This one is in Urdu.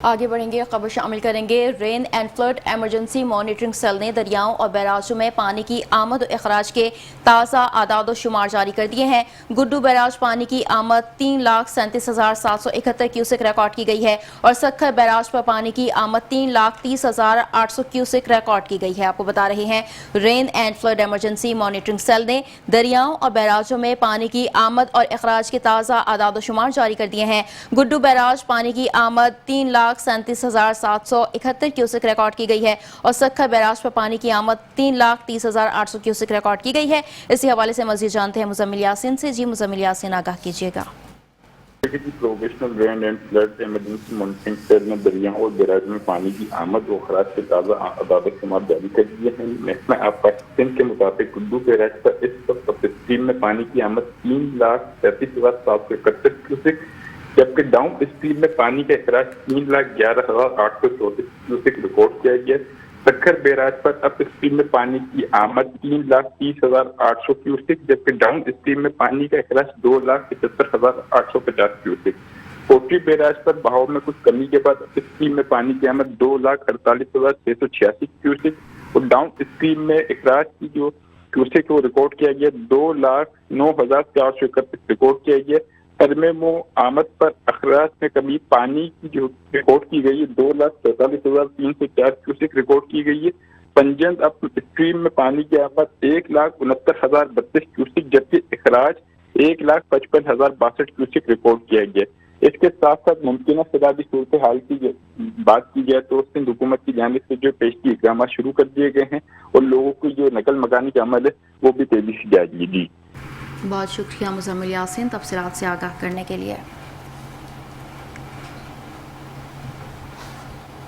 آگے بڑھیں گے، خبر شامل کریں گے۔ Rain and flood emergency monitoring cell نے دریاؤں اور بیراجوں میں پانی کی آمد و اخراج کے تازہ اعداد و شمار جاری کر دیے ہیں۔ گڈو بیراج پانی کی آمد 3,37,771 کیوسک ریکارڈ کی گئی ہے اور سکھر بیراج پر پانی کی آمد 3,30,800 کیوسک ریکارڈ کی گئی ہے۔ آپ کو بتا رہے ہیں rain and flood emergency monitoring cell نے دریاؤں اور بیراجوں میں پانی کی آمد اور اخراج کے تازہ اعداد و شمار جاری کر دیے ہیں۔ گڈو بیراج پانی کی آمد 3,37,771 کیوسک ریکارڈ کی گئی ہے اور سکھر بیراج پر پانی کی آمد 3,30,800 کیوسک ریکارڈ کی گئی ہے۔ اسی حوالے سے مزید جانتے ہیں مزمل یاسین سے۔ جی مزمل یاسین، آگاہ کیجیے گا۔ Professional rain and flood emergency monitoring cell نے دریاؤں اور بیراجوں میں پانی کی آمد و اخراج کے تازہ اعداد و شمار جاری کر دیے ہیں۔ محکمہ آب پاکستان کے مطابق گڈو بیراج پر اس وقت اسٹریم میں پانی کی آمد 3,37,771 کیوسک، جبکہ ڈاؤن اسٹریم میں پانی کا اخراج 3,11,834 کیوسک ریکارڈ کیا گیا۔ سکھر بیراج پر اپ اسٹریم میں پانی کی آمد 3,30,800 کیوسک، جبکہ ڈاؤن اسٹریم میں پانی کا اخراج 2,75,850 کیوسک۔ کوٹری بیراج پر بہاؤ میں کچھ کمی کے بعد اپ اسٹریم میں پانی کی آمد 2,48,686 کیوسک اور ڈاؤن اسٹریم میں اخراج کی جو کیوسک وہ ریکارڈ کیا گیا 2,09,431 ریکارڈ کیا گیا۔ ترمیم و آمد پر اخراج میں کمی پانی کی جو ریکارڈ کی گئی ہے 2,47,304 کیوسک ریکارڈ کی گئی ہے۔ پنجند اپ اسٹریم میں پانی کی آمد 1,69,032 کیوسک، جبکہ اخراج 1,55,062 کیوسک ریکارڈ کیا گیا۔ اس کے ساتھ ساتھ ممکنہ سیلابی صورتحال کی بات کی جائے تو سندھ حکومت کی جانب سے جو پیشگی اقدامات شروع کر دیے گئے ہیں اور لوگوں کی جو نقل مکانی کا عمل ہے وہ بھی تیزی سے جاری ہے۔ بہت شکریہ مزمل یاسین تفصیلات سے آگاہ کرنے کے لیے۔